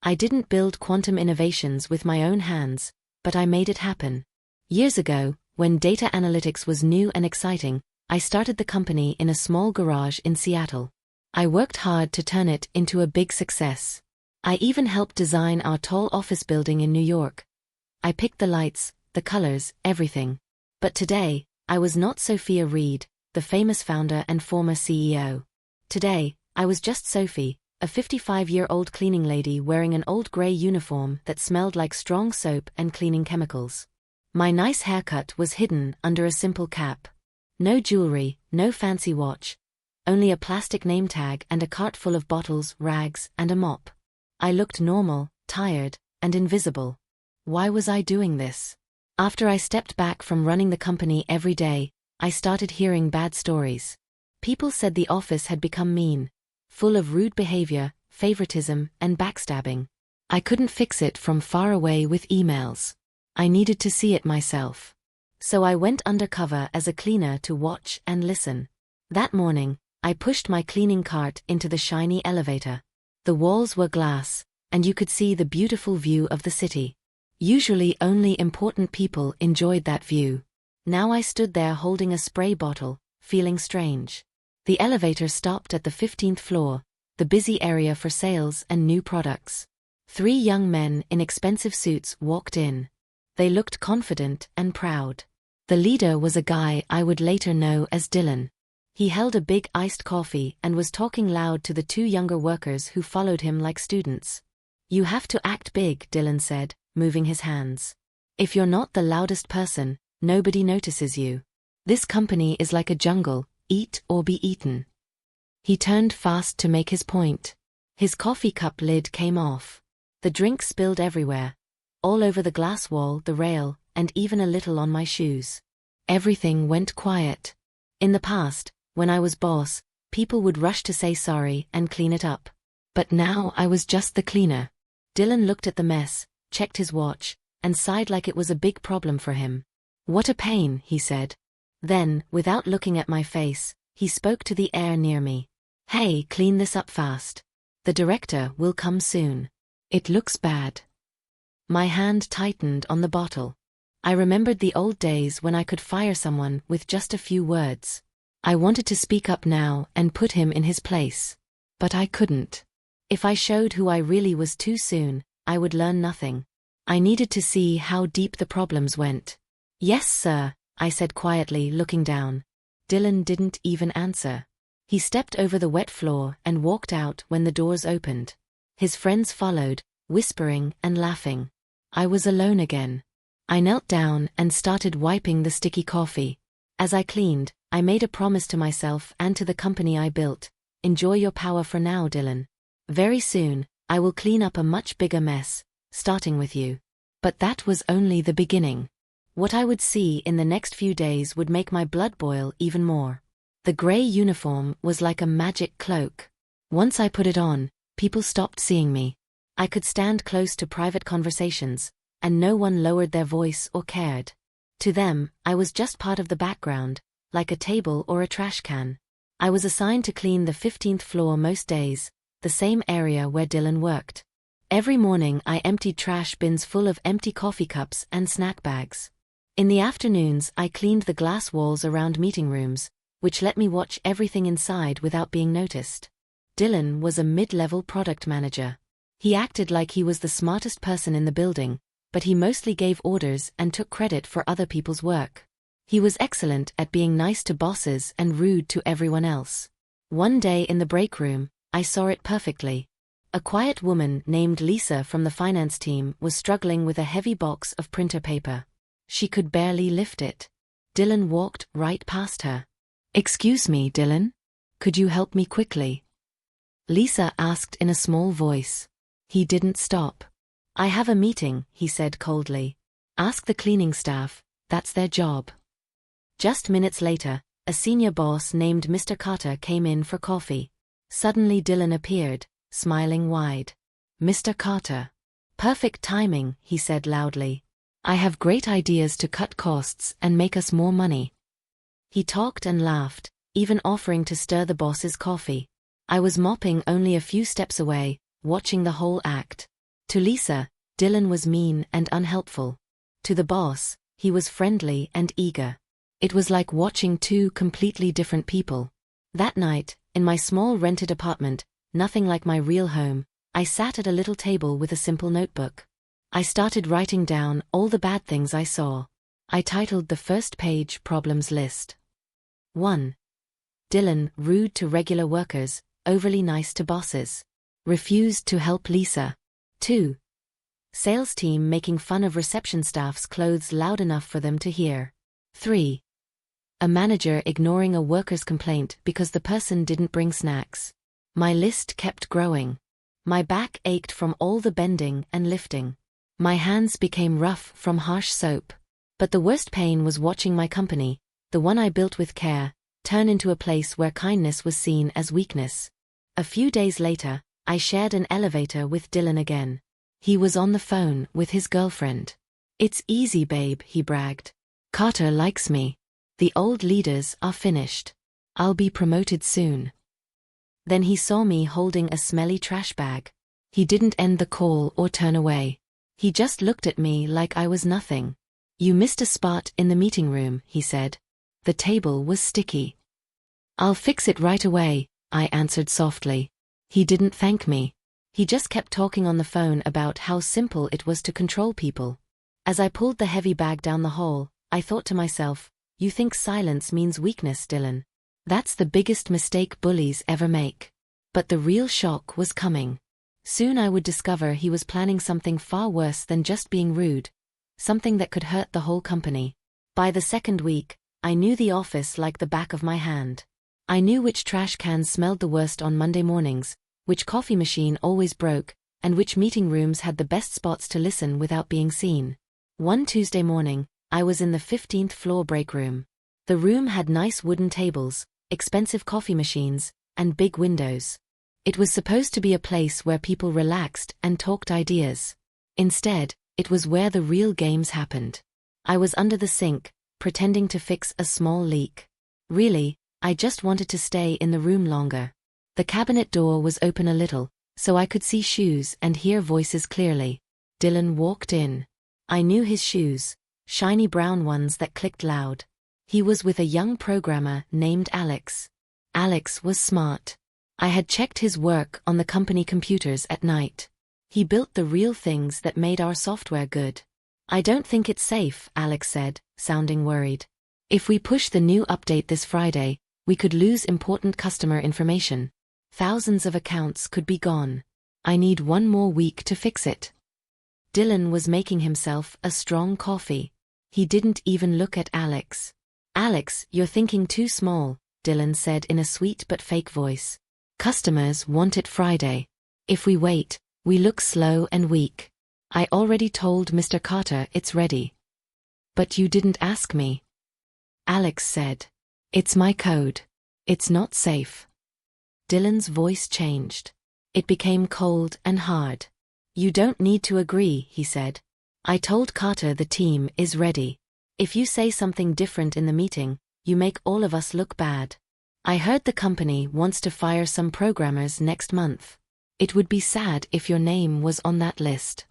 I didn't build quantum innovations with my own hands, but I made it happen. Years ago, when data analytics was new and exciting, I started the company in a small garage in Seattle. I worked hard to turn it into a big success. I even helped design our tall office building in New York. I picked the lights, the colors, everything. But today, I was not Sophia Reed, the famous founder and former CEO. Today, I was just Sophie, a 55-year-old cleaning lady wearing an old gray uniform that smelled like strong soap and cleaning chemicals. My nice haircut was hidden under a simple cap. No jewelry, no fancy watch. Only a plastic name tag and a cart full of bottles, rags, and a mop. I looked normal, tired, and invisible. Why was I doing this? After I stepped back from running the company every day, I started hearing bad stories. People said the office had become mean, full of rude behavior, favoritism, and backstabbing. I couldn't fix it from far away with emails. I needed to see it myself. So I went undercover as a cleaner to watch and listen. That morning, I pushed my cleaning cart into the shiny elevator. The walls were glass, and you could see the beautiful view of the city. Usually only important people enjoyed that view. Now I stood there holding a spray bottle, feeling strange. The elevator stopped at the 15th floor, the busy area for sales and new products. 3 young men in expensive suits walked in. They looked confident and proud. The leader was a guy I would later know as Dylan. He held a big iced coffee and was talking loud to the 2 younger workers who followed him like students. "You have to act big," Dylan said, moving his hands. "If you're not the loudest person, nobody notices you. This company is like a jungle, eat or be eaten." He turned fast to make his point. His coffee cup lid came off. The drink spilled everywhere. All over the glass wall, the rail, and even a little on my shoes. Everything went quiet. In the past, when I was boss, people would rush to say sorry and clean it up. But now I was just the cleaner. Dylan looked at the mess, checked his watch, and sighed like it was a big problem for him. "What a pain," he said. Then, without looking at my face, he spoke to the air near me. "Hey, clean this up fast. The director will come soon. It looks bad." My hand tightened on the bottle. I remembered the old days when I could fire someone with just a few words. I wanted to speak up now and put him in his place. But I couldn't. If I showed who I really was too soon, I would learn nothing. I needed to see how deep the problems went. "Yes, sir," I said quietly, looking down. Dylan didn't even answer. He stepped over the wet floor and walked out when the doors opened. His friends followed, whispering and laughing. I was alone again. I knelt down and started wiping the sticky coffee. As I cleaned, I made a promise to myself and to the company I built. "Enjoy your power for now, Dylan. Very soon, I will clean up a much bigger mess, starting with you." But that was only the beginning. What I would see in the next few days would make my blood boil even more. The gray uniform was like a magic cloak. Once I put it on, people stopped seeing me. I could stand close to private conversations, and no one lowered their voice or cared. To them, I was just part of the background, like a table or a trash can. I was assigned to clean the 15th floor most days, the same area where Dylan worked. Every morning I emptied trash bins full of empty coffee cups and snack bags. In the afternoons I cleaned the glass walls around meeting rooms, which let me watch everything inside without being noticed. Dylan was a mid-level product manager. He acted like he was the smartest person in the building, but he mostly gave orders and took credit for other people's work. He was excellent at being nice to bosses and rude to everyone else. One day in the break room, I saw it perfectly. A quiet woman named Lisa from the finance team was struggling with a heavy box of printer paper. She could barely lift it. Dylan walked right past her. "Excuse me, Dylan? Could you help me quickly?" Lisa asked in a small voice. He didn't stop. "I have a meeting," he said coldly. "Ask the cleaning staff, that's their job." Just minutes later, a senior boss named Mr. Carter came in for coffee. Suddenly Dylan appeared, smiling wide. "Mr. Carter. Perfect timing," he said loudly. "I have great ideas to cut costs and make us more money." He talked and laughed, even offering to stir the boss's coffee. I was mopping only a few steps away, watching the whole act. To Lisa, Dylan was mean and unhelpful. To the boss, he was friendly and eager. It was like watching two completely different people. That night, in my small rented apartment, nothing like my real home, I sat at a little table with a simple notebook. I started writing down all the bad things I saw. I titled the first page Problems List. 1. Dylan, rude to regular workers, overly nice to bosses. Refused to help Lisa. 2. Sales team making fun of reception staff's clothes loud enough for them to hear. 3. A manager ignoring a worker's complaint because the person didn't bring snacks. My list kept growing. My back ached from all the bending and lifting. My hands became rough from harsh soap. But the worst pain was watching my company, the one I built with care, turn into a place where kindness was seen as weakness. A few days later, I shared an elevator with Dylan again. He was on the phone with his girlfriend. "It's easy, babe," he bragged. "Carter likes me. The old leaders are finished. I'll be promoted soon." Then he saw me holding a smelly trash bag. He didn't end the call or turn away. He just looked at me like I was nothing. "You missed a spot in the meeting room," he said. "The table was sticky." "I'll fix it right away," I answered softly. He didn't thank me. He just kept talking on the phone about how simple it was to control people. As I pulled the heavy bag down the hall, I thought to myself, "You think silence means weakness, Dylan? That's the biggest mistake bullies ever make." But the real shock was coming. Soon I would discover he was planning something far worse than just being rude. Something that could hurt the whole company. By the second week, I knew the office like the back of my hand. I knew which trash cans smelled the worst on Monday mornings, which coffee machine always broke, and which meeting rooms had the best spots to listen without being seen. One Tuesday morning, I was in the 15th floor break room. The room had nice wooden tables, expensive coffee machines, and big windows. It was supposed to be a place where people relaxed and talked ideas. Instead, it was where the real games happened. I was under the sink, pretending to fix a small leak. Really, I just wanted to stay in the room longer. The cabinet door was open a little, so I could see shoes and hear voices clearly. Dylan walked in. I knew his shoes, shiny brown ones that clicked loud. He was with a young programmer named Alex. Alex was smart. I had checked his work on the company computers at night. He built the real things that made our software good. "I don't think it's safe," Alex said, sounding worried. "If we push the new update this Friday, we could lose important customer information. Thousands of accounts could be gone. I need one more week to fix it." Dylan was making himself a strong coffee. He didn't even look at Alex. "Alex, you're thinking too small," Dylan said in a sweet but fake voice. "Customers want it Friday. If we wait, we look slow and weak. I already told Mr. Carter it's ready." "But you didn't ask me." Alex said. "It's my code. It's not safe." Dylan's voice changed. It became cold and hard. "You don't need to agree," he said. "I told Carter the team is ready. If you say something different in the meeting, you make all of us look bad. I heard the company wants to fire some programmers next month. It would be sad if your name was on that list."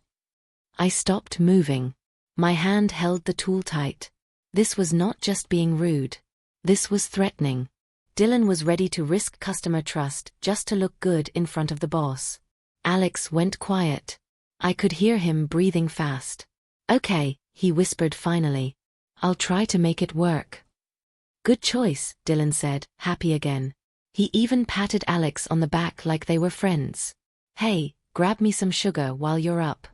I stopped moving. My hand held the tool tight. This was not just being rude. This was threatening. Dylan was ready to risk customer trust just to look good in front of the boss. Alex went quiet. I could hear him breathing fast. "Okay," he whispered finally. "I'll try to make it work." "Good choice," Dylan said, happy again. He even patted Alex on the back like they were friends. "Hey, grab me some sugar while you're up."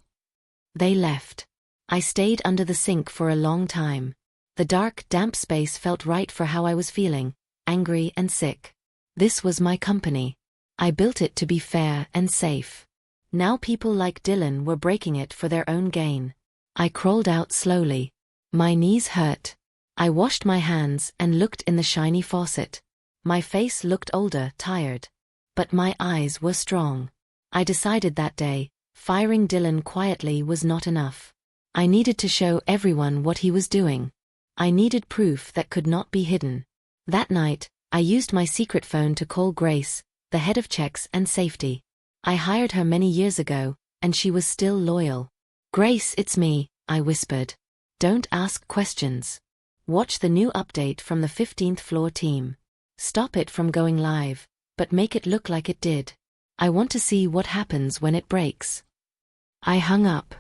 They left. I stayed under the sink for a long time. The dark, damp space felt right for how I was feeling, angry and sick. This was my company. I built it to be fair and safe. Now people like Dylan were breaking it for their own gain. I crawled out slowly. My knees hurt. I washed my hands and looked in the shiny faucet. My face looked older, tired. But my eyes were strong. I decided that day, firing Dylan quietly was not enough. I needed to show everyone what he was doing. I needed proof that could not be hidden. That night, I used my secret phone to call Grace, the head of checks and safety. I hired her many years ago, and she was still loyal. "Grace, it's me," I whispered. "Don't ask questions. Watch the new update from the 15th floor team. Stop it from going live, but make it look like it did. I want to see what happens when it breaks." I hung up.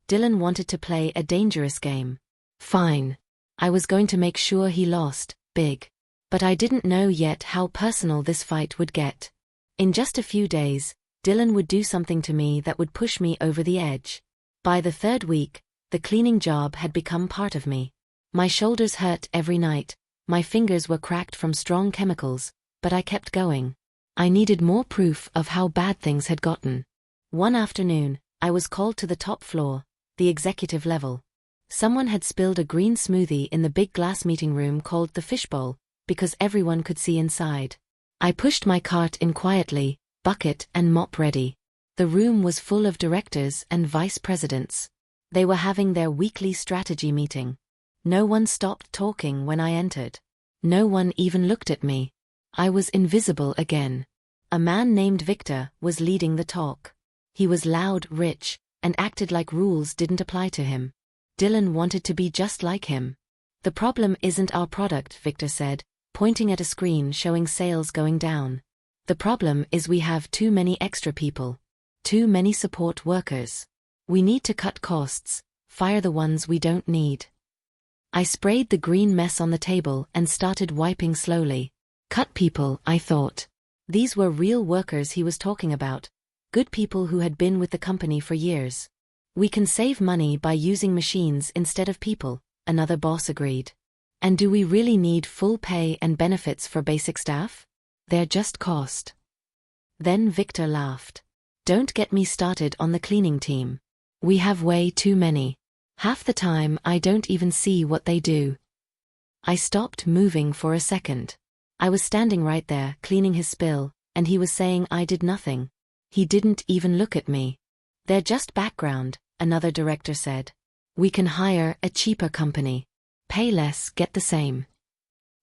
Dylan wanted to play a dangerous game. Fine. I was going to make sure he lost, big. But I didn't know yet how personal this fight would get. In just a few days, Dylan would do something to me that would push me over the edge. By the third week, the cleaning job had become part of me. My shoulders hurt every night, my fingers were cracked from strong chemicals, but I kept going. I needed more proof of how bad things had gotten. One afternoon, I was called to the top floor, the executive level. Someone had spilled a green smoothie in the big glass meeting room called the fishbowl, because everyone could see inside. I pushed my cart in quietly, bucket and mop ready. The room was full of directors and vice presidents. They were having their weekly strategy meeting. No one stopped talking when I entered. No one even looked at me. I was invisible again. A man named Victor was leading the talk. He was loud, rich, and acted like rules didn't apply to him. Dylan wanted to be just like him. "The problem isn't our product," Victor said, pointing at a screen showing sales going down. "The problem is we have too many extra people. Too many support workers. We need to cut costs, fire the ones we don't need." I sprayed the green mess on the table and started wiping slowly. Cut people, I thought. These were real workers he was talking about. Good people who had been with the company for years. "We can save money by using machines instead of people," another boss agreed. "And do we really need full pay and benefits for basic staff? They're just cost." Then Victor laughed. "Don't get me started on the cleaning team. We have way too many. Half the time I don't even see what they do." I stopped moving for a second. I was standing right there, cleaning his spill, and he was saying I did nothing. He didn't even look at me. "They're just background," another director said. "We can hire a cheaper company. Pay less, get the same."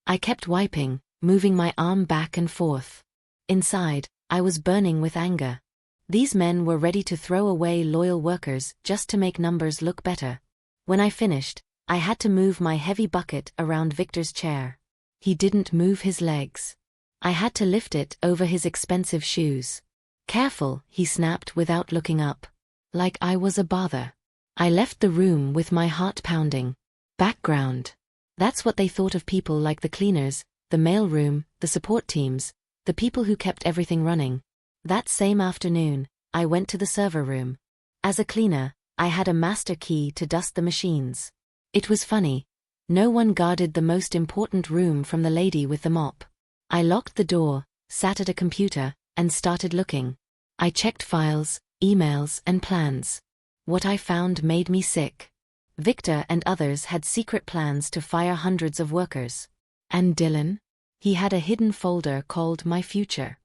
I kept wiping, moving my arm back and forth. Inside, I was burning with anger. These men were ready to throw away loyal workers just to make numbers look better. When I finished, I had to move my heavy bucket around Victor's chair. He didn't move his legs. I had to lift it over his expensive shoes. "Careful," he snapped without looking up. Like I was a bother. I left the room with my heart pounding. Background. That's what they thought of people like the cleaners, the mailroom, the support teams, the people who kept everything running. That same afternoon, I went to the server room. As a cleaner, I had a master key to dust the machines. It was funny. No one guarded the most important room from the lady with the mop. I locked the door, sat at a computer, and started looking. I checked files, emails, and plans. What I found made me sick. Victor and others had secret plans to fire hundreds of workers. And Dylan? He had a hidden folder called My Future.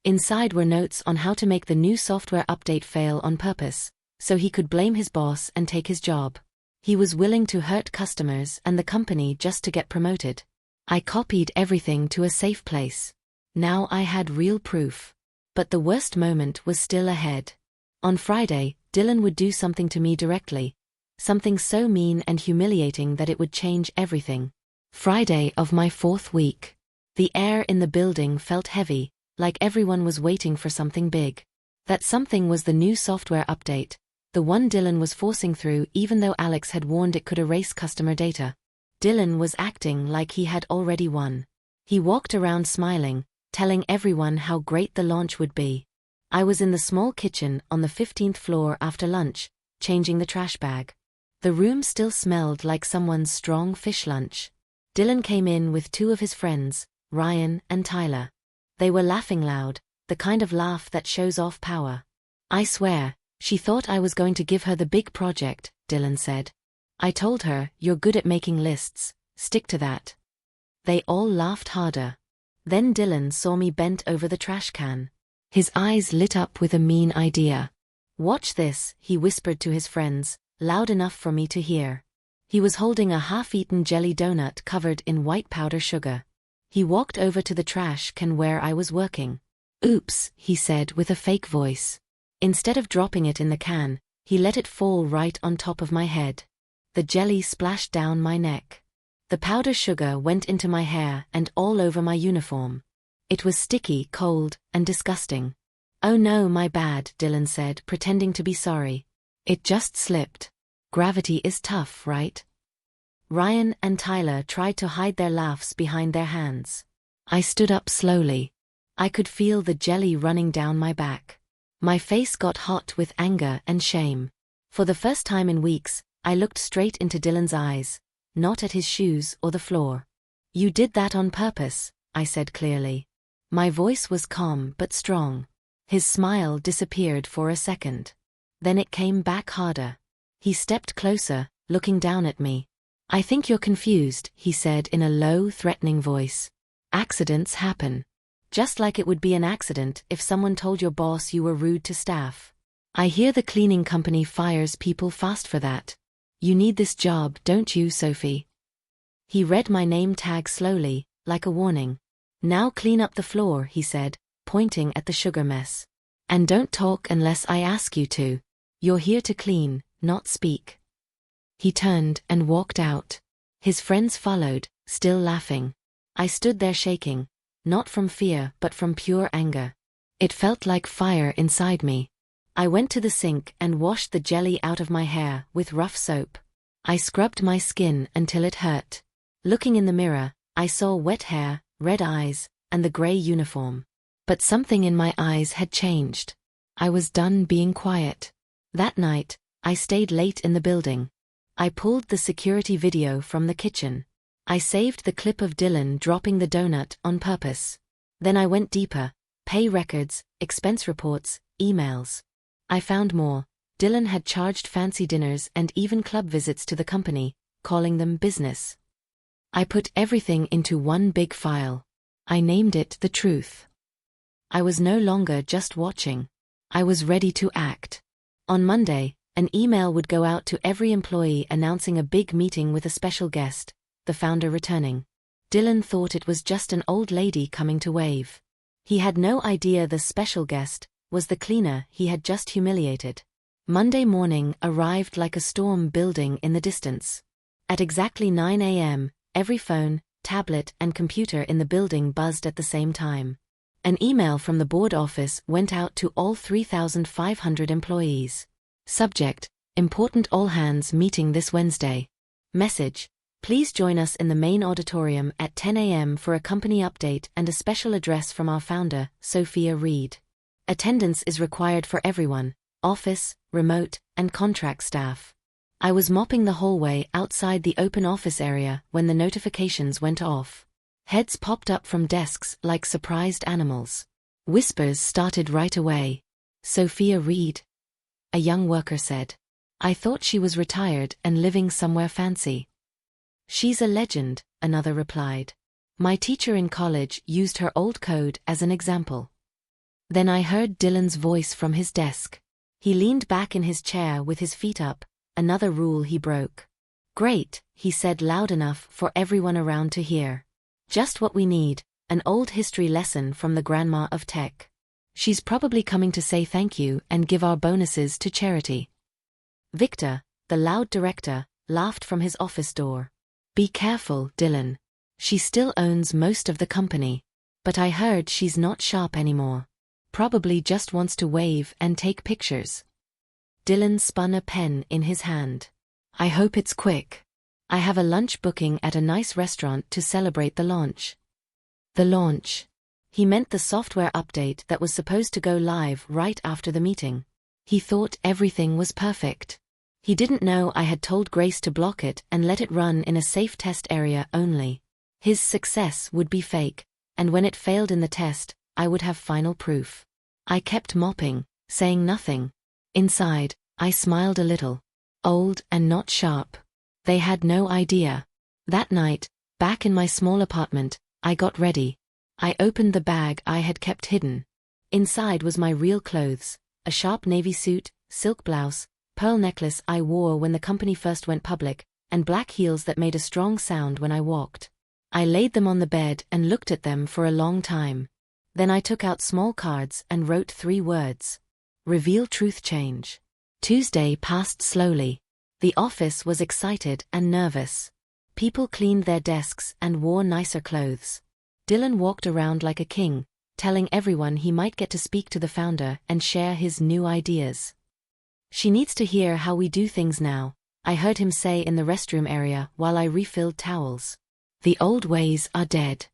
Inside were notes on how to make the new software update fail on purpose, so he could blame his boss and take his job. He was willing to hurt customers and the company just to get promoted. I copied everything to a safe place. Now I had real proof. But the worst moment was still ahead. On Friday, Dylan would do something to me directly. Something so mean and humiliating that it would change everything. Friday of my 4th week. The air in the building felt heavy, like everyone was waiting for something big. That something was the new software update, the one Dylan was forcing through even though Alex had warned it could erase customer data. Dylan was acting like he had already won. He walked around smiling, telling everyone how great the launch would be. I was in the small kitchen on the 15th floor after lunch, changing the trash bag. The room still smelled like someone's strong fish lunch. Dylan came in with 2 of his friends, Ryan and Tyler. They were laughing loud, the kind of laugh that shows off power. "I swear, she thought I was going to give her the big project," Dylan said. "I told her, you're good at making lists, stick to that." They all laughed harder. Then Dylan saw me bent over the trash can. His eyes lit up with a mean idea. "Watch this," he whispered to his friends, loud enough for me to hear. He was holding a half-eaten jelly donut covered in white powder sugar. He walked over to the trash can where I was working. "Oops," he said with a fake voice. Instead of dropping it in the can, he let it fall right on top of my head. The jelly splashed down my neck. The powder sugar went into my hair and all over my uniform. It was sticky, cold, and disgusting. "Oh no, my bad," Dylan said, pretending to be sorry. "It just slipped. Gravity is tough, right?" Ryan and Tyler tried to hide their laughs behind their hands. I stood up slowly. I could feel the jelly running down my back. My face got hot with anger and shame. For the first time in weeks, I looked straight into Dylan's eyes, not at his shoes or the floor. "You did that on purpose," I said clearly. My voice was calm but strong. His smile disappeared for a second. Then it came back harder. He stepped closer, looking down at me. "I think you're confused," he said in a low, threatening voice. "Accidents happen. Just like it would be an accident if someone told your boss you were rude to staff. I hear the cleaning company fires people fast for that. You need this job, don't you, Sophie?" He read my name tag slowly, like a warning. "Now clean up the floor," he said, pointing at the sugar mess. "And don't talk unless I ask you to. You're here to clean, not speak." He turned and walked out. His friends followed, still laughing. I stood there shaking, not from fear but from pure anger. It felt like fire inside me. I went to the sink and washed the jelly out of my hair with rough soap. I scrubbed my skin until it hurt. Looking in the mirror, I saw wet hair, red eyes, and the gray uniform. But something in my eyes had changed. I was done being quiet. That night, I stayed late in the building. I pulled the security video from the kitchen. I saved the clip of Dylan dropping the donut on purpose. Then I went deeper: pay records, expense reports, emails. I found more. Dylan had charged fancy dinners and even club visits to the company, calling them business. I put everything into one big file. I named it The Truth. I was no longer just watching. I was ready to act. On Monday, an email would go out to every employee announcing a big meeting with a special guest, the founder returning. Dylan thought it was just an old lady coming to wave. He had no idea the special guest was the cleaner he had just humiliated. Monday morning arrived like a storm building in the distance. At exactly 9 a.m., every phone, tablet, and computer in the building buzzed at the same time. An email from the board office went out to all 3,500 employees. Subject: Important all-hands meeting this Wednesday. Message: Please join us in the main auditorium at 10 a.m. for a company update and a special address from our founder, Sophia Reed. Attendance is required for everyone: office, remote, and contract staff. I was mopping the hallway outside the open office area when the notifications went off. Heads popped up from desks like surprised animals. Whispers started right away. "Sophia Reed," a young worker said. "I thought she was retired and living somewhere fancy." "She's a legend," another replied. "My teacher in college used her old code as an example." Then I heard Dylan's voice from his desk. He leaned back in his chair with his feet up, another rule he broke. "Great," he said loud enough for everyone around to hear. "Just what we need, an old history lesson from the grandma of tech. She's probably coming to say thank you and give our bonuses to charity." Victor, the loud director, laughed from his office door. "Be careful, Dylan. She still owns most of the company. But I heard she's not sharp anymore. Probably just wants to wave and take pictures." Dylan spun a pen in his hand. "I hope it's quick. I have a lunch booking at a nice restaurant to celebrate the launch." The launch. He meant the software update that was supposed to go live right after the meeting. He thought everything was perfect. He didn't know I had told Grace to block it and let it run in a safe test area only. His success would be fake, and when it failed in the test, I would have final proof. I kept mopping, saying nothing. Inside, I smiled a little. Old and not sharp. They had no idea. That night, back in my small apartment, I got ready. I opened the bag I had kept hidden. Inside was my real clothes: a sharp navy suit, silk blouse, pearl necklace I wore when the company first went public, and black heels that made a strong sound when I walked. I laid them on the bed and looked at them for a long time. Then I took out small cards and wrote 3 words. Reveal truth change. Tuesday passed slowly. The office was excited and nervous. People cleaned their desks and wore nicer clothes. Dylan walked around like a king, telling everyone he might get to speak to the founder and share his new ideas. She needs to hear how we do things now, I heard him say in the restroom area while I refilled towels. The old ways are dead.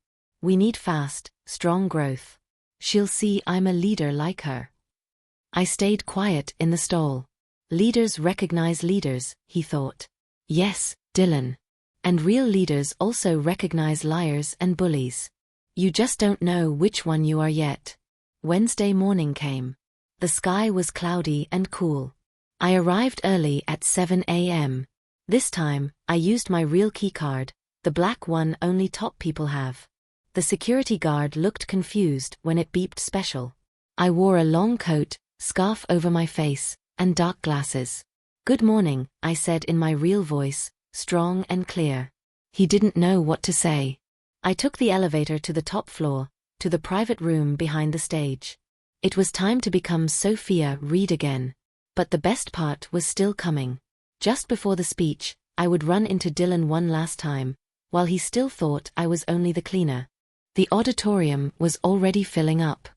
We need fast, strong growth. She'll see I'm a leader like her. I stayed quiet in the stall. Leaders recognize leaders, he thought. Yes, Dylan. And real leaders also recognize liars and bullies. You just don't know which one you are yet. Wednesday morning came. The sky was cloudy and cool. I arrived early at 7 a.m. This time, I used my real keycard, the black one only top people have. The security guard looked confused when it beeped special. I wore a long coat, scarf over my face, and dark glasses. Good morning, I said in my real voice, strong and clear. He didn't know what to say. I took the elevator to the top floor, to the private room behind the stage. It was time to become Sophia Reed again. But the best part was still coming. Just before the speech, I would run into Dylan one last time, while he still thought I was only the cleaner. The auditorium was already filling up.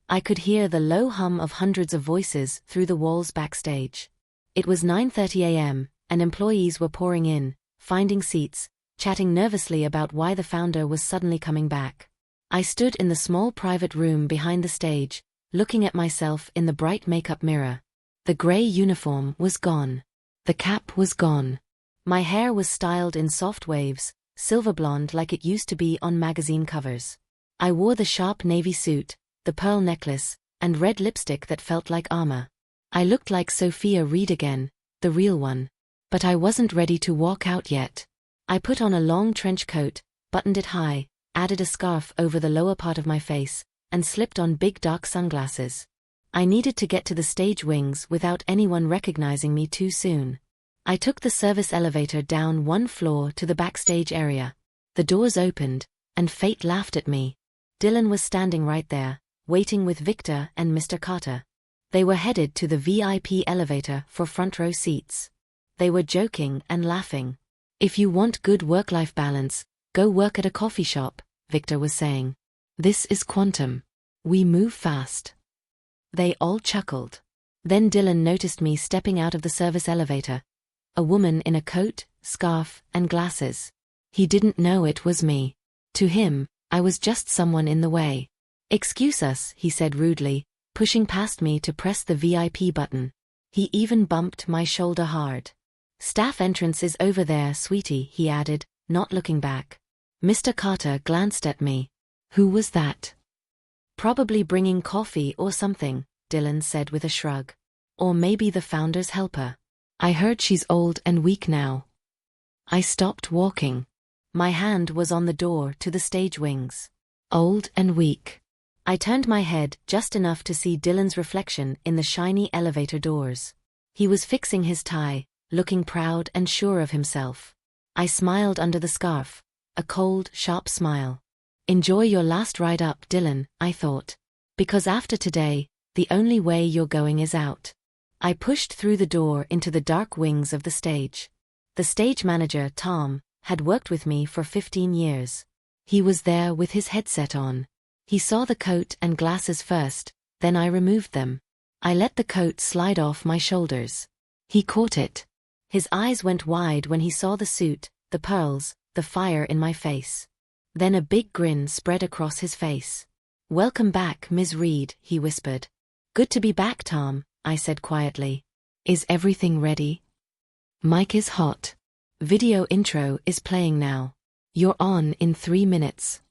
I could hear the low hum of hundreds of voices through the walls backstage. It was 9:30 a.m., and employees were pouring in, finding seats, chatting nervously about why the founder was suddenly coming back. I stood in the small private room behind the stage, looking at myself in the bright makeup mirror. The gray uniform was gone. The cap was gone. My hair was styled in soft waves, silver blonde like it used to be on magazine covers. I wore the sharp navy suit, the pearl necklace, and red lipstick that felt like armor. I looked like Sophia Reed again, the real one. But I wasn't ready to walk out yet. I put on a long trench coat, buttoned it high, added a scarf over the lower part of my face, and slipped on big dark sunglasses. I needed to get to the stage wings without anyone recognizing me too soon. I took the service elevator down one floor to the backstage area. The doors opened, and fate laughed at me. Dylan was standing right there, waiting with Victor and Mr. Carter. They were headed to the VIP elevator for front row seats. They were joking and laughing. If you want good work-life balance, go work at a coffee shop, Victor was saying. This is quantum. We move fast. They all chuckled. Then Dylan noticed me stepping out of the service elevator. A woman in a coat, scarf, and glasses. He didn't know it was me. To him, I was just someone in the way. Excuse us, he said rudely, pushing past me to press the VIP button. He even bumped my shoulder hard. Staff entrance is over there, sweetie, he added, not looking back. Mr. Carter glanced at me. Who was that? Probably bringing coffee or something, Dylan said with a shrug. Or maybe the founder's helper. I heard she's old and weak now. I stopped walking. My hand was on the door to the stage wings. Old and weak. I turned my head just enough to see Dylan's reflection in the shiny elevator doors. He was fixing his tie, looking proud and sure of himself. I smiled under the scarf, a cold, sharp smile. Enjoy your last ride up, Dylan, I thought. Because after today, the only way you're going is out. I pushed through the door into the dark wings of the stage. The stage manager, Tom, had worked with me for 15 years. He was there with his headset on. He saw the coat and glasses first, then I removed them. I let the coat slide off my shoulders. He caught it. His eyes went wide when he saw the suit, the pearls, the fire in my face. Then a big grin spread across his face. Welcome back, Ms. Reed, he whispered. Good to be back, Tom, I said quietly. Is everything ready? Mic is hot. Video intro is playing now. You're on in 3 minutes.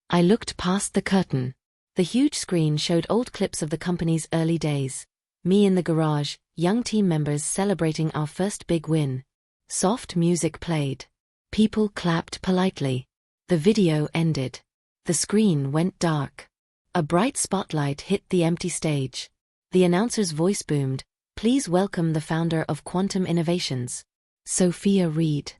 I looked past the curtain. The huge screen showed old clips of the company's early days. Me in the garage, young team members celebrating our first big win. Soft music played. People clapped politely. The video ended. The screen went dark. A bright spotlight hit the empty stage. The announcer's voice boomed, "Please welcome the founder of Quantum Innovations, Sophia Reed."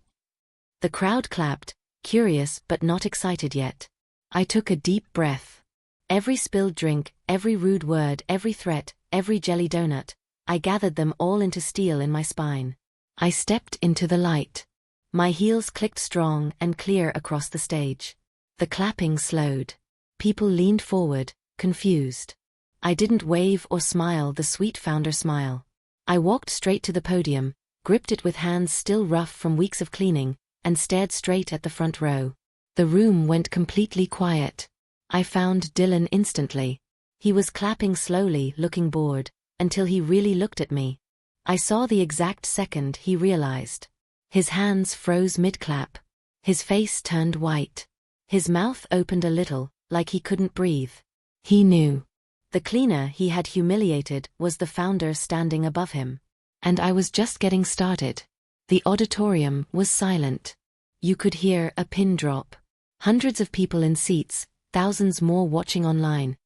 The crowd clapped, curious but not excited yet. I took a deep breath. Every spilled drink, every rude word, every threat, every jelly donut. I gathered them all into steel in my spine. I stepped into the light. My heels clicked strong and clear across the stage. The clapping slowed. People leaned forward, confused. I didn't wave or smile the sweet founder smile. I walked straight to the podium, gripped it with hands still rough from weeks of cleaning, and stared straight at the front row. The room went completely quiet. I found Dylan instantly. He was clapping slowly, looking bored, until he really looked at me. I saw the exact second he realized. His hands froze mid-clap. His face turned white. His mouth opened a little, like he couldn't breathe. He knew. The cleaner he had humiliated was the founder standing above him. And I was just getting started. The auditorium was silent. You could hear a pin drop. Hundreds of people in seats, thousands more watching online,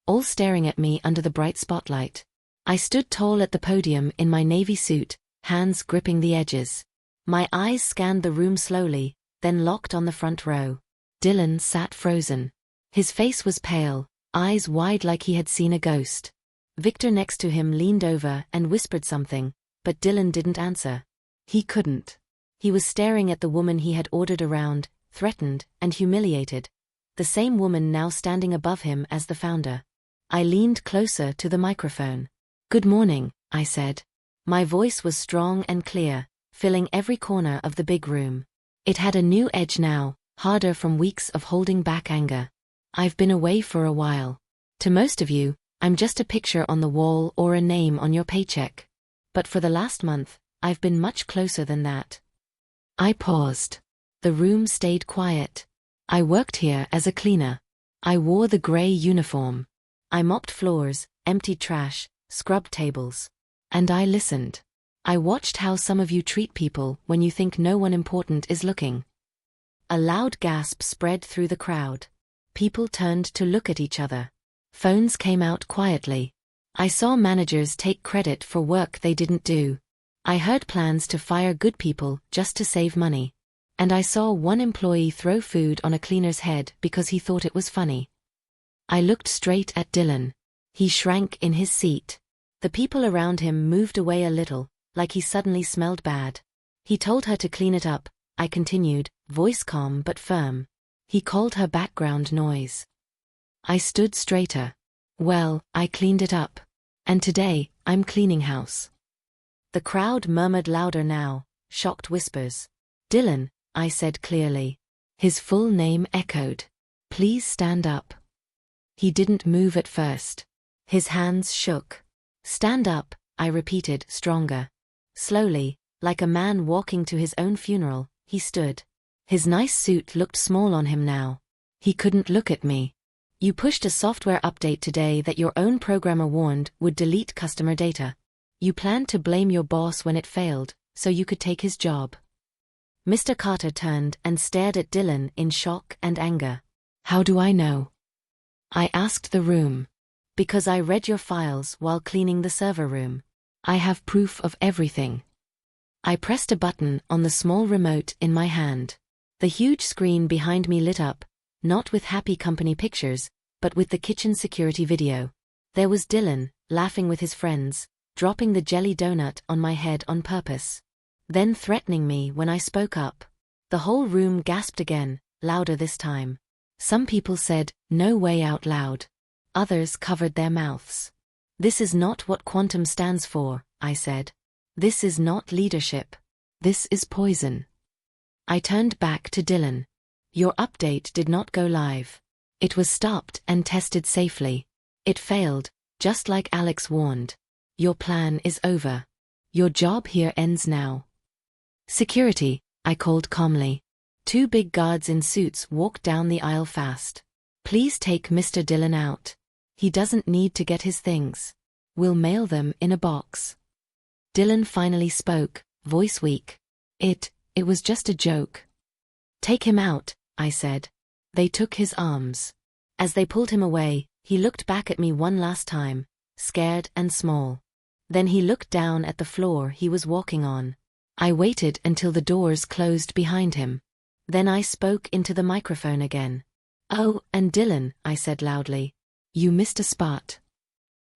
all staring at me under the bright spotlight. I stood tall at the podium in my navy suit, hands gripping the edges. My eyes scanned the room slowly, then locked on the front row. Dylan sat frozen. His face was pale, eyes wide like he had seen a ghost. Victor next to him leaned over and whispered something, but Dylan didn't answer. He couldn't. He was staring at the woman he had ordered around, threatened and humiliated. The same woman now standing above him as the founder. I leaned closer to the microphone. "Good morning," I said. My voice was strong and clear, filling every corner of the big room. It had a new edge now, harder from weeks of holding back anger. "I've been away for a while. To most of you, I'm just a picture on the wall or a name on your paycheck. But for the last month, I've been much closer than that." I paused. The room stayed quiet. I worked here as a cleaner. I wore the gray uniform. I mopped floors, emptied trash, scrubbed tables. And I listened. I watched how some of you treat people when you think no one important is looking. A loud gasp spread through the crowd. People turned to look at each other. Phones came out quietly. I saw managers take credit for work they didn't do. I heard plans to fire good people just to save money. And I saw one employee throw food on a cleaner's head because he thought it was funny. I looked straight at Dylan. He shrank in his seat. The people around him moved away a little, like he suddenly smelled bad. "He told her to clean it up," I continued, voice calm but firm. "He called her background noise." I stood straighter. "Well, I cleaned it up. And today, I'm cleaning house." The crowd murmured louder now, shocked whispers. "Dylan," I said clearly. His full name echoed. "Please stand up." He didn't move at first. His hands shook. "Stand up," I repeated, stronger. Slowly, like a man walking to his own funeral, he stood. His nice suit looked small on him now. He couldn't look at me. "You pushed a software update today that your own programmer warned would delete customer data. You planned to blame your boss when it failed, so you could take his job." Mr. Carter turned and stared at Dylan in shock and anger. "How do I know?" I asked the room. "Because I read your files while cleaning the server room. I have proof of everything." I pressed a button on the small remote in my hand. The huge screen behind me lit up, not with happy company pictures, but with the kitchen security video. There was Dylan, laughing with his friends, dropping the jelly donut on my head on purpose. Then threatening me when I spoke up. The whole room gasped again, louder this time. Some people said, "No way," out loud. Others covered their mouths. "This is not what Quantum stands for," I said. "This is not leadership. This is poison." I turned back to Dylan. "Your update did not go live. It was stopped and tested safely. It failed, just like Alex warned. Your plan is over. Your job here ends now." "Security," I called calmly. Two big guards in suits walked down the aisle fast. "Please take Mr. Dylan out. He doesn't need to get his things. We'll mail them in a box." Dylan finally spoke, voice weak. It was just a joke." "Take him out," I said. They took his arms. As they pulled him away, he looked back at me one last time, scared and small. Then he looked down at the floor he was walking on. I waited until the doors closed behind him. Then I spoke into the microphone again. "Oh, and Dylan," I said loudly. "You missed a spot."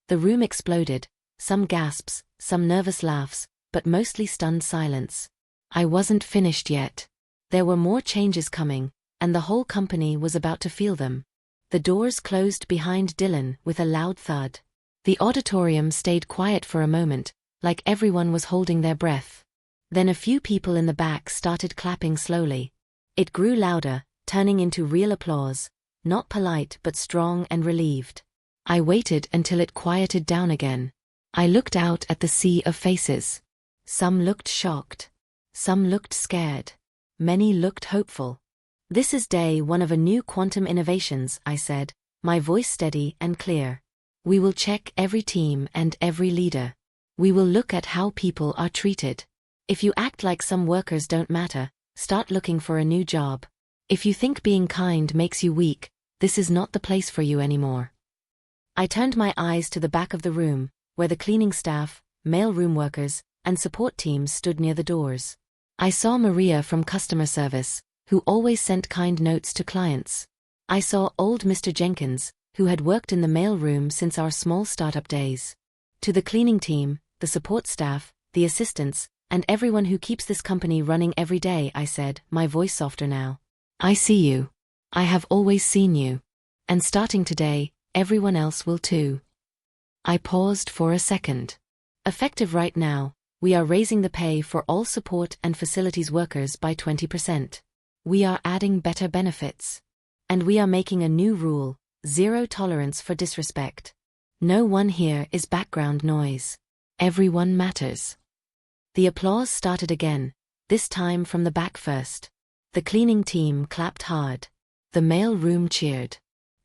The room exploded, some gasps, some nervous laughs, but mostly stunned silence. I wasn't finished yet. There were more changes coming, and the whole company was about to feel them. The doors closed behind Dylan with a loud thud. The auditorium stayed quiet for a moment, like everyone was holding their breath. Then a few people in the back started clapping slowly. It grew louder, turning into real applause, not polite but strong and relieved. I waited until it quieted down again. I looked out at the sea of faces. Some looked shocked. Some looked scared. Many looked hopeful. "This is day one of a new quantum innovations," I said, my voice steady and clear. "We will check every team and every leader. We will look at how people are treated. If you act like some workers don't matter, start looking for a new job. If you think being kind makes you weak, this is not the place for you anymore." I turned my eyes to the back of the room, where the cleaning staff, mail room workers, and support teams stood near the doors. I saw Maria from customer service, who always sent kind notes to clients. I saw old Mr. Jenkins, who had worked in the mail room since our small startup days. To the cleaning team, the support staff, the assistants, and everyone who keeps this company running every day, I said, my voice softer now. "I see you. I have always seen you. And starting today, everyone else will too." I paused for a second. "Effective right now, we are raising the pay for all support and facilities workers by 20%. We are adding better benefits. And we are making a new rule, zero tolerance for disrespect. No one here is background noise. Everyone matters." The applause started again, this time from the back first. The cleaning team clapped hard. The mail room cheered.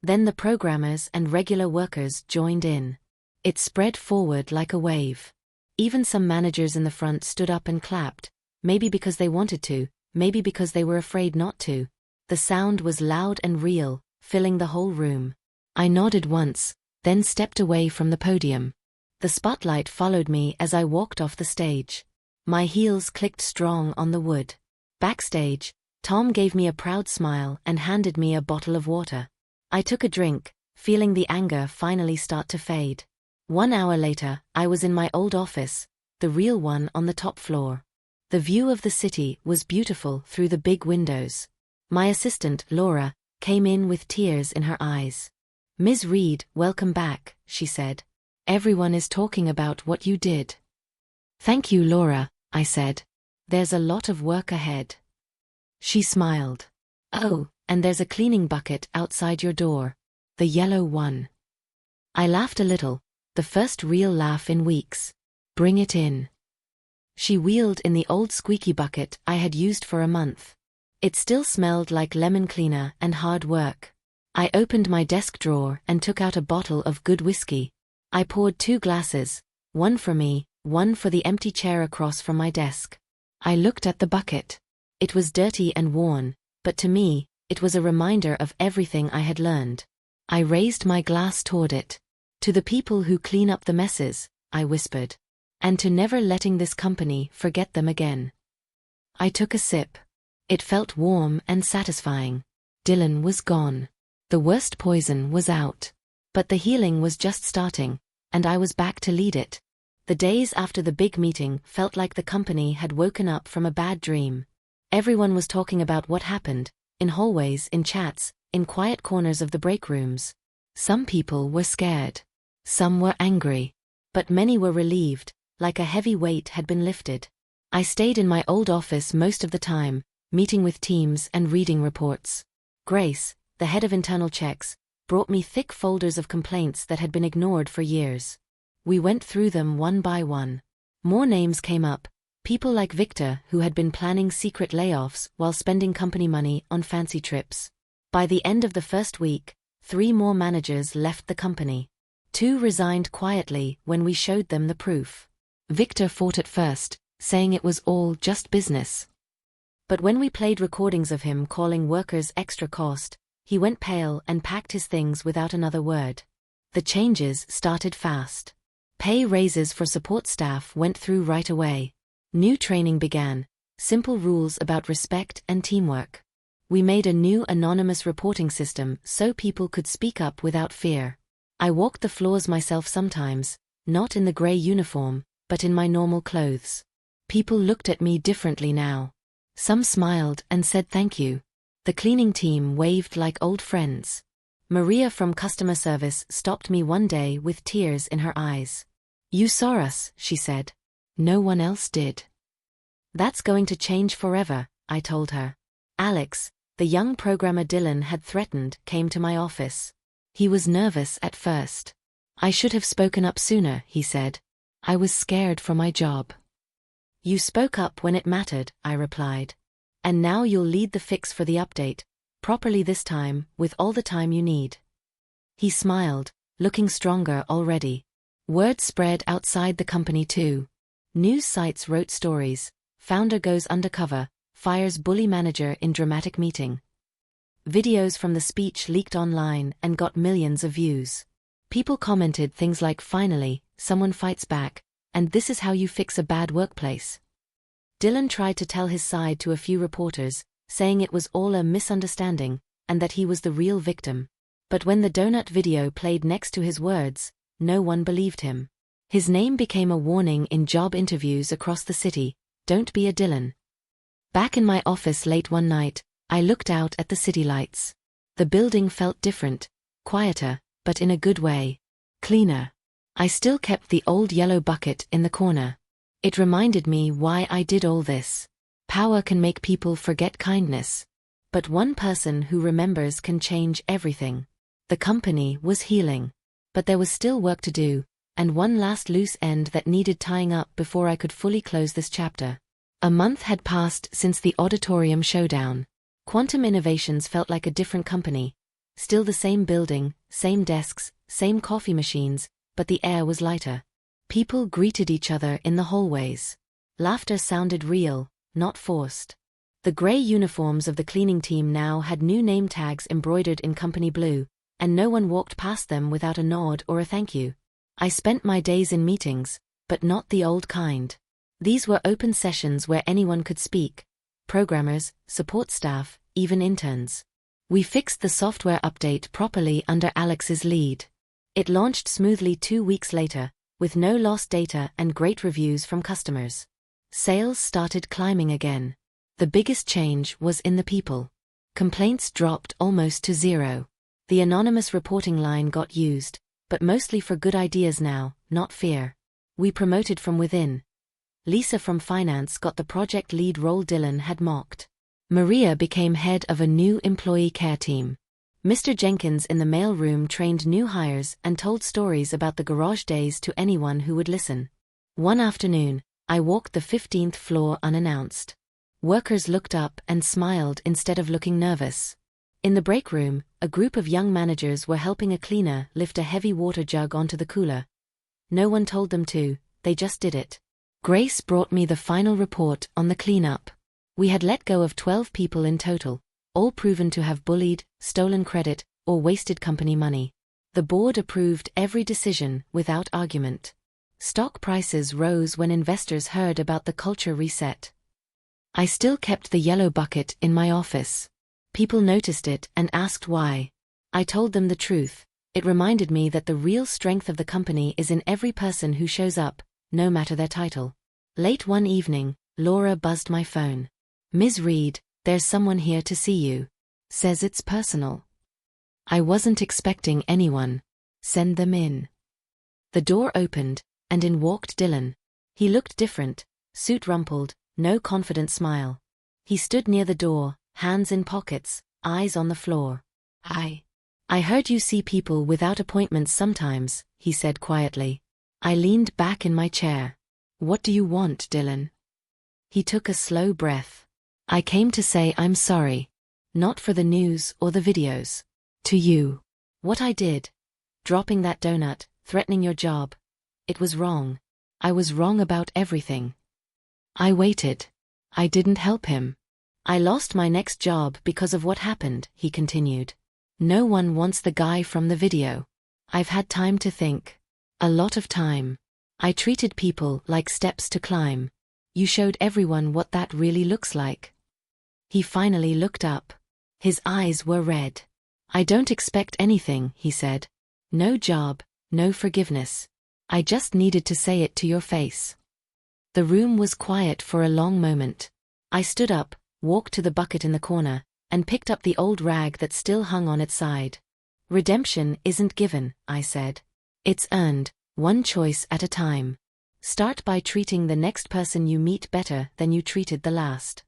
Then the programmers and regular workers joined in. It spread forward like a wave. Even some managers in the front stood up and clapped, maybe because they wanted to, maybe because they were afraid not to. The sound was loud and real, filling the whole room. I nodded once, then stepped away from the podium. The spotlight followed me as I walked off the stage. My heels clicked strong on the wood. Backstage, Tom gave me a proud smile and handed me a bottle of water. I took a drink, feeling the anger finally start to fade. 1 hour later, I was in my old office, the real one on the top floor. The view of the city was beautiful through the big windows. My assistant, Laura, came in with tears in her eyes. "Ms. Reed, welcome back," she said. "Everyone is talking about what you did." "Thank you, Laura," I said. "There's a lot of work ahead." She smiled. "Oh, and there's a cleaning bucket outside your door. The yellow one." I laughed a little, the first real laugh in weeks. "Bring it in." She wheeled in the old squeaky bucket I had used for a month. It still smelled like lemon cleaner and hard work. I opened my desk drawer and took out a bottle of good whiskey. I poured 2 glasses, one for me, one for the empty chair across from my desk. I looked at the bucket. It was dirty and worn, but to me, it was a reminder of everything I had learned. I raised my glass toward it. "To the people who clean up the messes," I whispered. "And to never letting this company forget them again." I took a sip. It felt warm and satisfying. Dylan was gone. The worst poison was out. But the healing was just starting, and I was back to lead it. The days after the big meeting felt like the company had woken up from a bad dream. Everyone was talking about what happened, in hallways, in chats, in quiet corners of the break rooms. Some people were scared. Some were angry. But many were relieved, like a heavy weight had been lifted. I stayed in my old office most of the time, meeting with teams and reading reports. Grace, the head of internal checks, brought me thick folders of complaints that had been ignored for years. We went through them one by one. More names came up, people like Victor who had been planning secret layoffs while spending company money on fancy trips. By the end of the first week, 3 more managers left the company. 2 resigned quietly when we showed them the proof. Victor fought at first, saying it was all just business. But when we played recordings of him calling workers extra cost, he went pale and packed his things without another word. The changes started fast. Pay raises for support staff went through right away. New training began, simple rules about respect and teamwork. We made a new anonymous reporting system so people could speak up without fear. I walked the floors myself sometimes, not in the grey uniform, but in my normal clothes. People looked at me differently now. Some smiled and said thank you. The cleaning team waved like old friends. Maria from customer service stopped me one day with tears in her eyes. "You saw us," she said. "No one else did." "That's going to change forever," I told her. Alex, the young programmer Dylan had threatened, came to my office. He was nervous at first. "I should have spoken up sooner," he said. "I was scared for my job." "You spoke up when it mattered," I replied. "And now you'll lead the fix for the update, properly this time, with all the time you need." He smiled, looking stronger already. Word spread outside the company too. News sites wrote stories. Founder goes undercover, fires bully manager in dramatic meeting. Videos from the speech leaked online and got millions of views. People commented things like, "Finally, someone fights back," and "This is how you fix a bad workplace." Dylan tried to tell his side to a few reporters, saying it was all a misunderstanding, and that he was the real victim. But when the donut video played next to his words, no one believed him. His name became a warning in job interviews across the city: "Don't be a Dylan." Back in my office late one night, I looked out at the city lights. The building felt different, quieter, but in a good way. Cleaner. I still kept the old yellow bucket in the corner. It reminded me why I did all this. Power can make people forget kindness. But one person who remembers can change everything. The company was healing. But there was still work to do, and one last loose end that needed tying up before I could fully close this chapter. A month had passed since the auditorium showdown. Quantum Innovations felt like a different company. Still the same building, same desks, same coffee machines, but the air was lighter. People greeted each other in the hallways. Laughter sounded real, not forced. The grey uniforms of the cleaning team now had new name tags embroidered in company blue, and no one walked past them without a nod or a thank you. I spent my days in meetings, but not the old kind. These were open sessions where anyone could speak. Programmers, support staff, even interns. We fixed the software update properly under Alex's lead. It launched smoothly 2 weeks later, with no lost data and great reviews from customers. Sales started climbing again. The biggest change was in the people. Complaints dropped almost to zero. The anonymous reporting line got used, but mostly for good ideas now, not fear. We promoted from within. Lisa from finance got the project lead role Dylan had mocked. Maria became head of a new employee care team. Mr. Jenkins in the mail room trained new hires and told stories about the garage days to anyone who would listen. One afternoon, I walked the 15th floor unannounced. Workers looked up and smiled instead of looking nervous. In the break room, a group of young managers were helping a cleaner lift a heavy water jug onto the cooler. No one told them to, they just did it. Grace brought me the final report on the cleanup. We had let go of 12 people in total, all proven to have bullied, stolen credit, or wasted company money. The board approved every decision without argument. Stock prices rose when investors heard about the culture reset. I still kept the yellow bucket in my office. People noticed it and asked why. I told them the truth. It reminded me that the real strength of the company is in every person who shows up, no matter their title. Late one evening, Laura buzzed my phone. "Ms. Reed, there's someone here to see you. Says it's personal." I wasn't expecting anyone. "Send them in." The door opened, and in walked Dylan. He looked different, suit rumpled, no confident smile. He stood near the door, hands in pockets, eyes on the floor. I heard you see people without appointments sometimes," he said quietly. I leaned back in my chair. "What do you want, Dylan?" He took a slow breath. "I came to say I'm sorry. Not for the news or the videos. To you. What I did. Dropping that donut, threatening your job. It was wrong. I was wrong about everything. I waited. I didn't help him. I lost my next job because of what happened," he continued. "No one wants the guy from the video. I've had time to think. A lot of time. I treated people like steps to climb. You showed everyone what that really looks like." He finally looked up. His eyes were red. "I don't expect anything," he said. No job, no forgiveness. I just needed to say it to your face. The room was quiet for a long moment. I stood up, walked to the bucket in the corner, and picked up the old rag that still hung on its side. Redemption isn't given, I said. It's earned, one choice at a time. Start by treating the next person you meet better than you treated the last.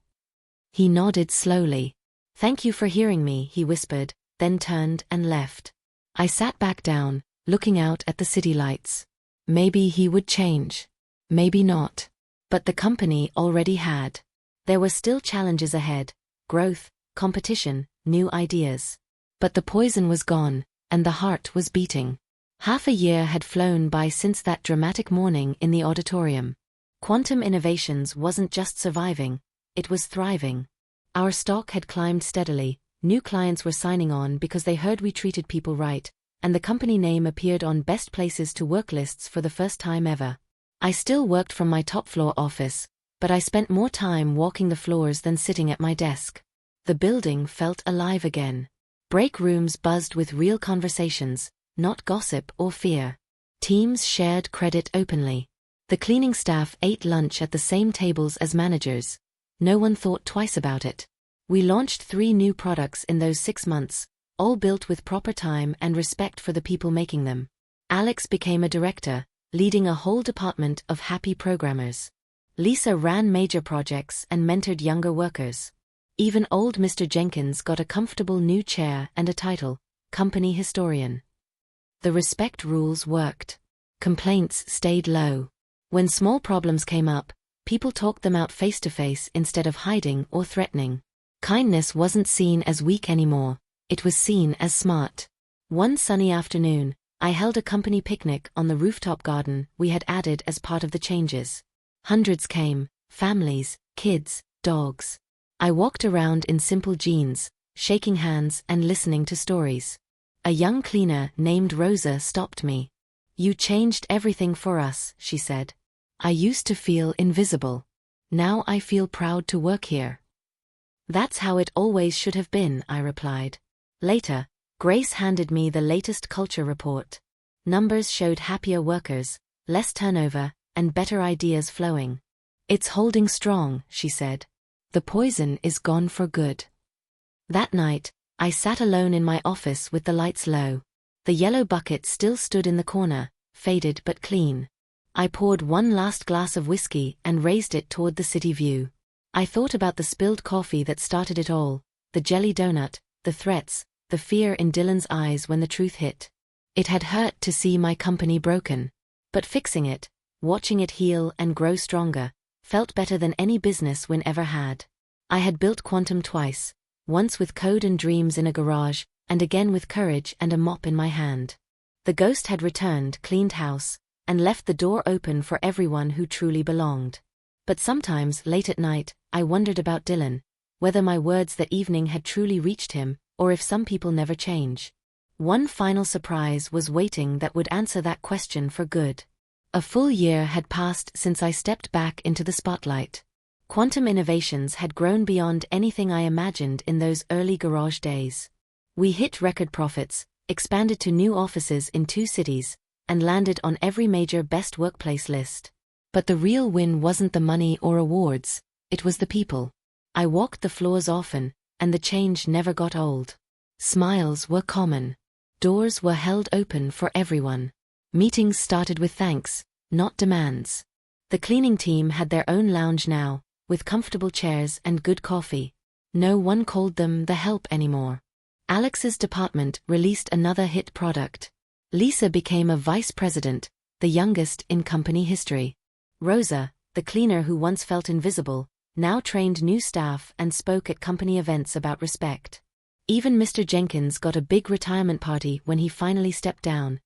He nodded slowly. Thank you for hearing me, he whispered, then turned and left. I sat back down, looking out at the city lights. Maybe he would change. Maybe not. But the company already had. There were still challenges ahead: growth, competition, new ideas. But the poison was gone, and the heart was beating. Half a year had flown by since that dramatic morning in the auditorium. Quantum Innovations wasn't just surviving, it was thriving. Our stock had climbed steadily, new clients were signing on because they heard we treated people right, and the company name appeared on best places to work lists for the first time ever. I still worked from my top-floor office, but I spent more time walking the floors than sitting at my desk. The building felt alive again. Break rooms buzzed with real conversations, not gossip or fear. Teams shared credit openly. The cleaning staff ate lunch at the same tables as managers. No one thought twice about it. We launched 3 new products in those 6 months, all built with proper time and respect for the people making them. Alex became a director, leading a whole department of happy programmers. Lisa ran major projects and mentored younger workers. Even old Mr. Jenkins got a comfortable new chair and a title, company historian. The respect rules worked. Complaints stayed low. When small problems came up, people talked them out face to face instead of hiding or threatening. Kindness wasn't seen as weak anymore, it was seen as smart. One sunny afternoon, I held a company picnic on the rooftop garden we had added as part of the changes. Hundreds came, families, kids, dogs. I walked around in simple jeans, shaking hands and listening to stories. A young cleaner named Rosa stopped me. You changed everything for us, she said. I used to feel invisible. Now I feel proud to work here. That's how it always should have been, I replied. Later, Grace handed me the latest culture report. Numbers showed happier workers, less turnover, and better ideas flowing. It's holding strong, she said. The poison is gone for good. That night, I sat alone in my office with the lights low. The yellow bucket still stood in the corner, faded but clean. I poured one last glass of whiskey and raised it toward the city view. I thought about the spilled coffee that started it all, the jelly donut, the threats, the fear in Dylan's eyes when the truth hit. It had hurt to see my company broken. But fixing it, watching it heal and grow stronger, felt better than any business win ever had. I had built Quantum twice, once with code and dreams in a garage, and again with courage and a mop in my hand. The ghost had returned, cleaned house, and left the door open for everyone who truly belonged. But sometimes, late at night, I wondered about Dylan, whether my words that evening had truly reached him, or if some people never change. One final surprise was waiting that would answer that question for good. A full year had passed since I stepped back into the spotlight. Quantum Innovations had grown beyond anything I imagined in those early garage days. We hit record profits, expanded to new offices in 2 cities, and landed on every major best workplace list. But the real win wasn't the money or awards, it was the people. I walked the floors often, and the change never got old. Smiles were common. Doors were held open for everyone. Meetings started with thanks, not demands. The cleaning team had their own lounge now, with comfortable chairs and good coffee. No one called them the help anymore. Alex's department released another hit product. Lisa became a vice president, the youngest in company history. Rosa, the cleaner who once felt invisible, now trained new staff and spoke at company events about respect. Even Mr. Jenkins got a big retirement party when he finally stepped down.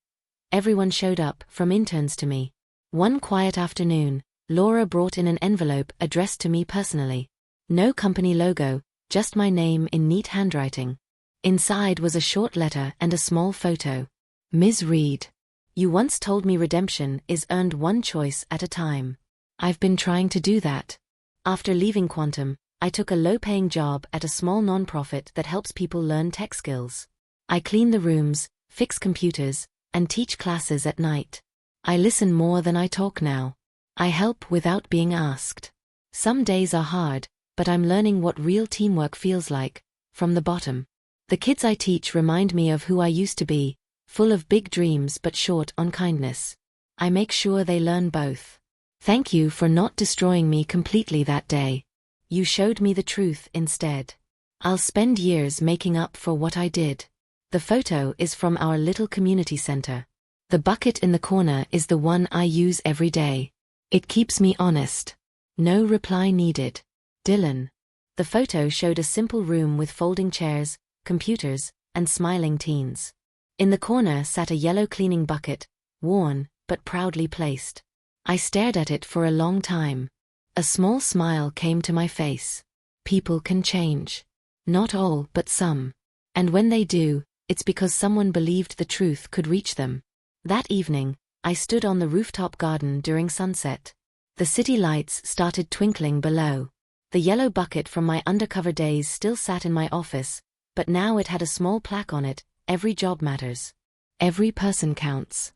Everyone showed up, from interns to me. One quiet afternoon, Laura brought in an envelope addressed to me personally. No company logo, just my name in neat handwriting. Inside was a short letter and a small photo. Ms. Reed. You once told me redemption is earned one choice at a time. I've been trying to do that. After leaving Quantum, I took a low-paying job at a small non-profit that helps people learn tech skills. I clean the rooms, fix computers, and teach classes at night. I listen more than I talk now. I help without being asked. Some days are hard, but I'm learning what real teamwork feels like, from the bottom. The kids I teach remind me of who I used to be, full of big dreams but short on kindness. I make sure they learn both. Thank you for not destroying me completely that day. You showed me the truth instead. I'll spend years making up for what I did. The photo is from our little community center. The bucket in the corner is the one I use every day. It keeps me honest. No reply needed. Dylan. The photo showed a simple room with folding chairs, computers, and smiling teens. In the corner sat a yellow cleaning bucket, worn, but proudly placed. I stared at it for a long time. A small smile came to my face. People can change. Not all, but some. And when they do, it's because someone believed the truth could reach them. That evening, I stood on the rooftop garden during sunset. The city lights started twinkling below. The yellow bucket from my undercover days still sat in my office, but now it had a small plaque on it: every job matters. Every person counts.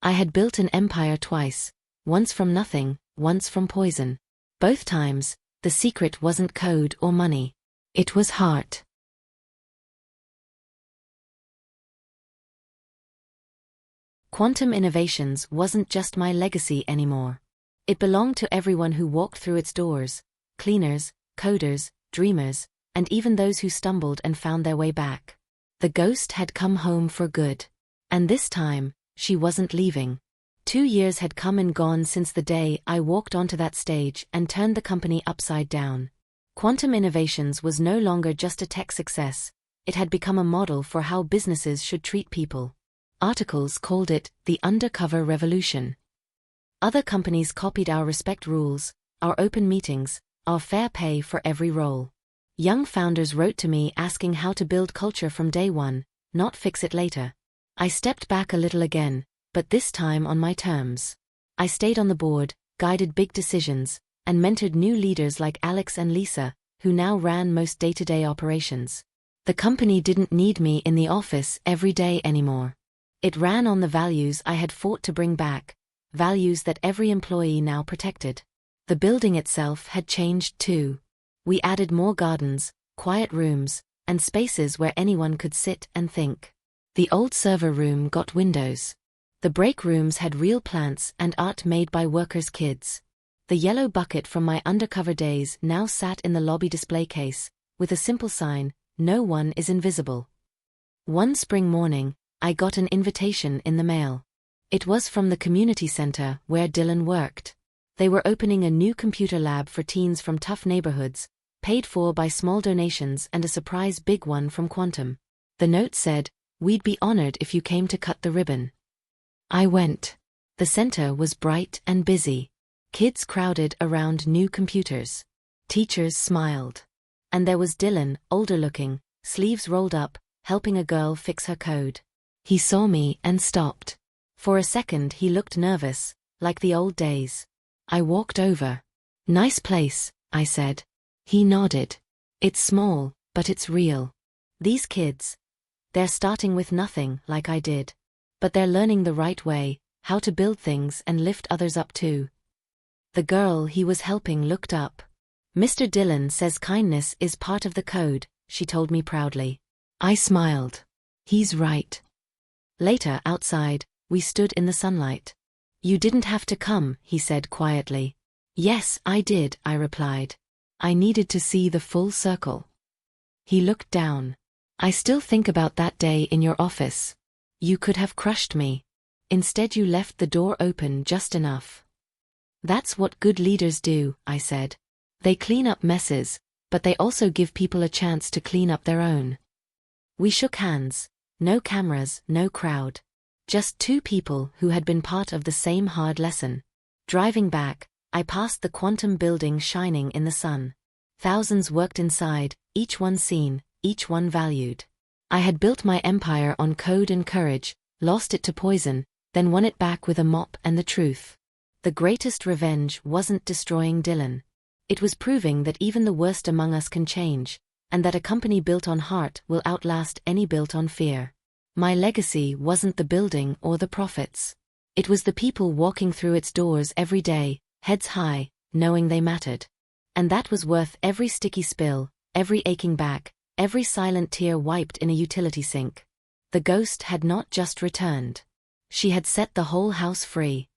I had built an empire twice, once from nothing, once from poison. Both times, the secret wasn't code or money. It was heart. Quantum Innovations wasn't just my legacy anymore. It belonged to everyone who walked through its doors: cleaners, coders, dreamers, and even those who stumbled and found their way back. The ghost had come home for good. And this time, she wasn't leaving. 2 years had come and gone since the day I walked onto that stage and turned the company upside down. Quantum Innovations was no longer just a tech success. It had become a model for how businesses should treat people. Articles called it the undercover revolution. Other companies copied our respect rules, our open meetings, our fair pay for every role. Young founders wrote to me asking how to build culture from day one, not fix it later. I stepped back a little again, but this time on my terms. I stayed on the board, guided big decisions, and mentored new leaders like Alex and Lisa, who now ran most day-to-day operations. The company didn't need me in the office every day anymore. It ran on the values I had fought to bring back, values that every employee now protected. The building itself had changed too. We added more gardens, quiet rooms, and spaces where anyone could sit and think. The old server room got windows. The break rooms had real plants and art made by workers' kids. The yellow bucket from my undercover days now sat in the lobby display case, with a simple sign: "No one is invisible." One spring morning, I got an invitation in the mail. It was from the community center where Dylan worked. They were opening a new computer lab for teens from tough neighborhoods, paid for by small donations and a surprise big one from Quantum. The note said, "We'd be honored if you came to cut the ribbon." I went. The center was bright and busy. Kids crowded around new computers. Teachers smiled. And there was Dylan, older looking, sleeves rolled up, helping a girl fix her code. He saw me and stopped. For a second he looked nervous, like the old days. I walked over. "Nice place," I said. He nodded. "It's small, but it's real. These kids, they're starting with nothing like I did. But they're learning the right way, how to build things and lift others up too." The girl he was helping looked up. "Mr. Dylan says kindness is part of the code," she told me proudly. I smiled. He's right. Later, outside, we stood in the sunlight. "You didn't have to come," he said quietly. "Yes, I did," I replied. "I needed to see the full circle." He looked down. "I still think about that day in your office. You could have crushed me. Instead you left the door open just enough." "That's what good leaders do," I said. "They clean up messes, but they also give people a chance to clean up their own." We shook hands. No cameras, no crowd. Just two people who had been part of the same hard lesson. Driving back, I passed the Quantum building shining in the sun. Thousands worked inside, each one seen, each one valued. I had built my empire on code and courage, lost it to poison, then won it back with a mop and the truth. The greatest revenge wasn't destroying Dylan. It was proving that even the worst among us can change, and that a company built on heart will outlast any built on fear. My legacy wasn't the building or the profits. It was the people walking through its doors every day, heads high, knowing they mattered. And that was worth every sticky spill, every aching back, every silent tear wiped in a utility sink. The ghost had not just returned. She had set the whole house free.